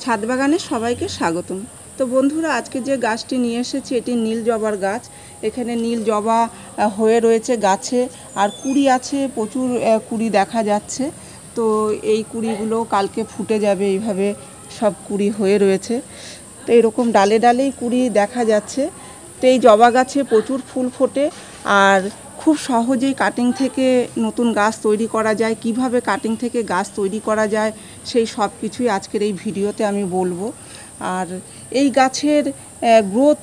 ছাদ বাগানে সবাইকে স্বাগতম। তো বন্ধুরা, আজকে যে গাছটি নিয়ে এসেছি এটি নীল জবার গাছ। এখানে নীল জবা হয়ে রয়েছে গাছে, আর কুড়ি আছে, প্রচুর কুড়ি দেখা যাচ্ছে। তো এই কুড়িগুলো কালকে ফুটে যাবে, এইভাবে সব কুড়ি হয়ে রয়েছে। তো এরকম ডালে ডালেই কুড়ি দেখা যাচ্ছে। তো এই জবা গাছে প্রচুর ফুল ফোটে, আর খুব সহজেই কাটিং থেকে নতুন গাছ তৈরি করা যায়। কিভাবে কাটিং থেকে গাছ তৈরি করা যায় সেই সব কিছুই আজকের এই ভিডিওতে আমি বলবো। আর এই গাছের গ্রোথ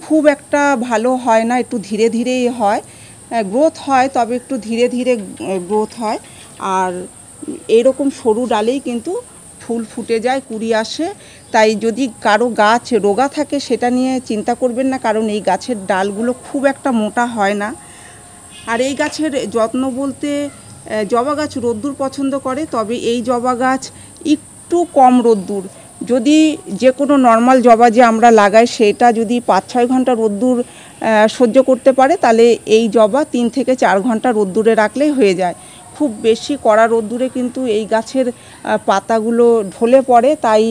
খুব একটা ভালো হয় না, একটু ধীরে ধীরেই হয়। গ্রোথ হয়, তবে একটু ধীরে ধীরে গ্রোথ হয়। আর এরকম সরু ডালেই কিন্তু ফুল ফুটে যায়, কুড়ি আসে। তাই যদি কারো গাছ রোগা থাকে সেটা নিয়ে চিন্তা করবেন না, কারণ এই গাছের ডালগুলো খুব একটা মোটা হয় না। আর এই গাছের যত্ন বলতে, জবা গাছ রোদ্দুর পছন্দ করে, তবে এই জবা গাছ একটু কম রোদ্দুর। যদি যে কোনো নর্মাল জবা যে আমরা লাগাই সেটা যদি 5-6 ঘন্টা রোদ্দুর সহ্য করতে পারে, তাহলে এই জবা 3 থেকে 4 ঘন্টা রোদ্দুরে রাখলেই হয়ে যায়। খুব বেশি কড়া রোদ্দুরে কিন্তু এই গাছের পাতাগুলো ঢলে পড়ে। তাই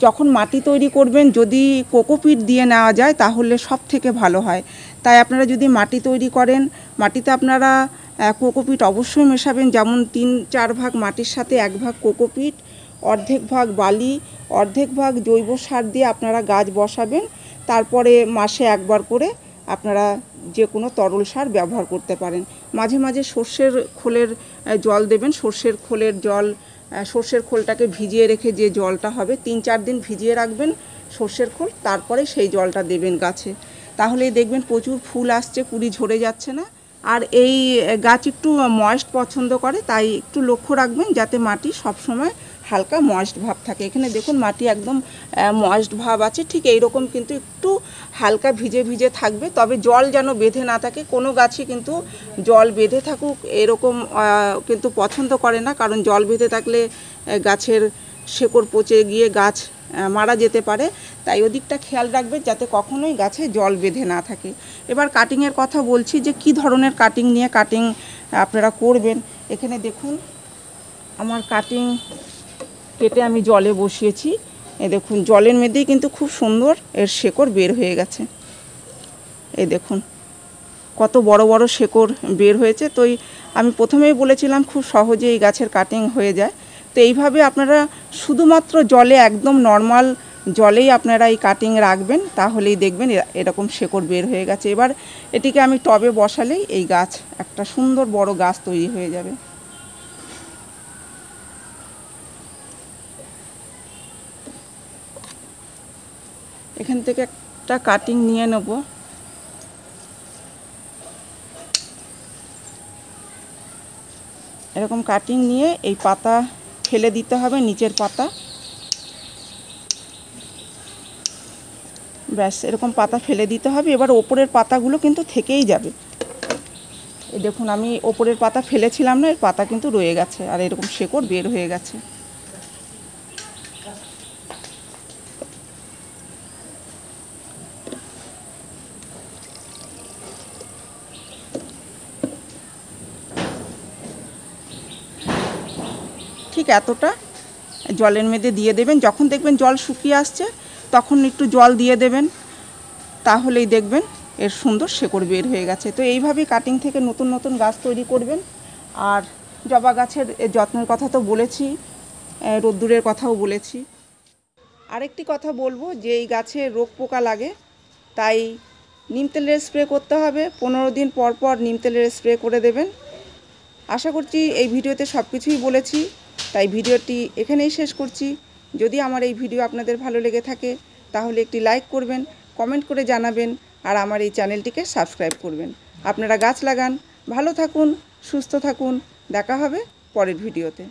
যখন মাটি তৈরি করবেন, যদি কোকোপিট দিয়ে নেওয়া যায় তাহলে সব থেকে ভালো হয়। তাই আপনারা যদি মাটি তৈরি করেন, মাটিতে আপনারা কোকোপিট অবশ্যই মেশাবেন। যেমন 3-4 ভাগ মাটির সাথে 1 ভাগ কোকোপিট, অর্ধেক ভাগ বালি, অর্ধেক ভাগ জৈব সার দিয়ে আপনারা গাছ বসাবেন। তারপরে মাসে একবার করে আপনারা যে কোনো তরল সার ব্যবহার করতে পারেন। মাঝে মাঝে সর্ষের খোলের জল দেবেন। সর্ষের খোলের জল, সর্ষের খোলটাকে ভিজিয়ে রেখে যে জলটা হবে, 3-4 দিন ভিজিয়ে রাখবেন সর্ষের খোল, তারপরে সেই জলটা দেবেন গাছে। তাহলেই দেখবেন প্রচুর ফুল আসছে, কুড়ি ঝরে যাচ্ছে না। আর এই গাছ একটু ময়েস্ট পছন্দ করে, তাই একটু লক্ষ্য রাখবেন যাতে মাটি সবসময় হালকা ময়েস্ট ভাব থাকে। এখানে দেখুন মাটি একদম ময়েস্ট ভাব আছে, ঠিক এই রকম কিন্তু একটু হালকা ভিজে ভিজে থাকবে। তবে জল যেন বেঁধে না থাকে। কোনো গাছই কিন্তু জল বেঁধে থাকুক এরকম কিন্তু পছন্দ করে না, কারণ জল বেঁধে থাকলে গাছের শেকড় পচে গিয়ে গাছ মারা যেতে পারে। তাই ওদিকটা খেয়াল রাখবেন যাতে কখনোই গাছে জল বেঁধে না থাকে। এবার কাটিংয়ের কথা বলছি, যে কি ধরনের কাটিং নিয়ে কাটিং আপনারা করবেন। এখানে দেখুন আমার কাটিং কেটে আমি জলে বসিয়েছি। দেখুন জলের মধ্যেই কিন্তু খুব সুন্দর এর শেকড় বের হয়ে গেছে। এই দেখুন কত বড় বড় শেকড় বের হয়েছে। তো আমি প্রথমেই বলেছিলাম খুব সহজে এই গাছের কাটিং হয়ে যায়। তো এইভাবে আপনারা শুধুমাত্র জলে, একদম নর্মাল জলেই আপনারা এই কাটিং রাখবেন, তাহলেই দেখবেন এরকম শেকড় বের হয়ে গেছে। এবার এটিকে আমি টবে বসালেই এই গাছ একটা সুন্দর বড় গাছ তৈরি হয়ে যাবে। এখান থেকে একটা কাটিং নিয়ে নেব। এরকম কাটিং নিয়ে এই পাতা ফেলে দিতে হবে, নিচের পাতা। ব্যাস, এরকম পাতা ফেলে দিতে হবে। এবার ওপরের পাতাগুলো কিন্তু থেকেই যাবে। এই দেখুন আমি ওপরের পাতা ফেলেছিলাম না, এর পাতা কিন্তু রয়ে গেছে, আর এরকম শেকড় বের হয়ে গেছে। ঠিক এতটা জলের মধ্যে দিয়ে দেবেন। যখন দেখবেন জল শুকিয়ে আসছে তখন একটু জল দিয়ে দেবেন, তাহলেই দেখবেন এর সুন্দর শেকড় বের হয়ে গেছে। তো এইভাবেই কাটিং থেকে নতুন নতুন গাছ তৈরি করবেন। আর জবা গাছের যত্নের কথা তো বলেছি, রোদ্দুরের কথাও বলেছি। আরেকটি কথা বলবো, যে এই গাছে রোগ পোকা লাগে, তাই নিম তেলের স্প্রে করতে হবে। 15 দিন পর পর নিম তেলের স্প্রে করে দেবেন। আশা করছি এই ভিডিওতে সব কিছুই বলেছি, তাই ভিডিওটি এখানেই শেষ করছি। যদি আমার এই ভিডিও আপনাদের ভালো লেগে থাকে তাহলে একটি লাইক করবেন, কমেন্ট করে জানাবেন, আর আমার এই চ্যানেলটিকে সাবস্ক্রাইব করবেন। আপনারা গাছ লাগান, ভালো থাকুন, সুস্থ থাকুন। দেখা হবে পরের ভিডিওতে।